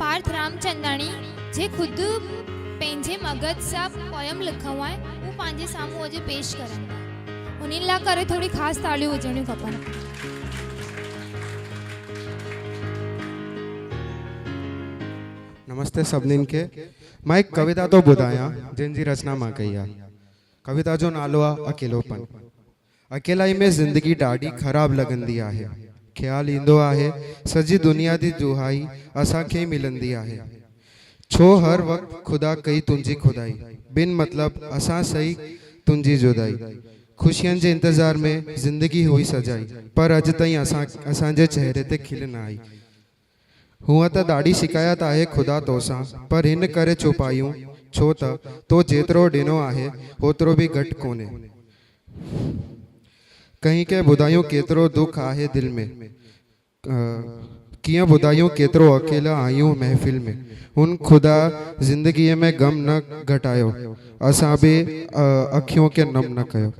पार्थ रामचंदाणी जे खुद पंहिंजे मगज सां पोयम लिखियो आहे उहो पंहिंजे साम्हूं अॼु पेश करनि उन्हनि लाइ करे थोड़ी ख़ासि तालियूं हुजणियूं खपनि। नमस्ते सभिनीनि खे। मां हिकु कविता तो ॿुधायां जिन जी रचना मां कई आहे। कविता जो नालो आहे अकेलोपन। अकेलाई में ज़िंदगी ॾाढी ख़राब लॻंदी आहे। ख़्याल ईंदो आहे सॼी दुनिया जी दुहाई असांखे ई मिलंदी आहे। छो हर वक़्तु खुदा कई तुंहिंजी खुदाई, बिन मतलब असां सही तुंहिंजी जुदाई। खुशियनि जे इंतज़ार में ज़िंदगी हुई सजाई, पर अॼु ताईं असांजे चेहरे ते खिल न आई। हूअं त ॾाढी शिकायत आहे खुदा तोसां, पर हिन करे चुपायूं छो त तो जेतिरो ॾिनो आहे ओतिरो बि घटि कोन्हे। कहीं के ॿुधायूं केतिरो दुख आहे दिल में, कीअं ॿुधायूं केतिरो अकेला आहियूं महफ़िल में। हुन खुदा ज़िंदगीअ में गम न घटायो, असां बि अखियों के नम न कयो।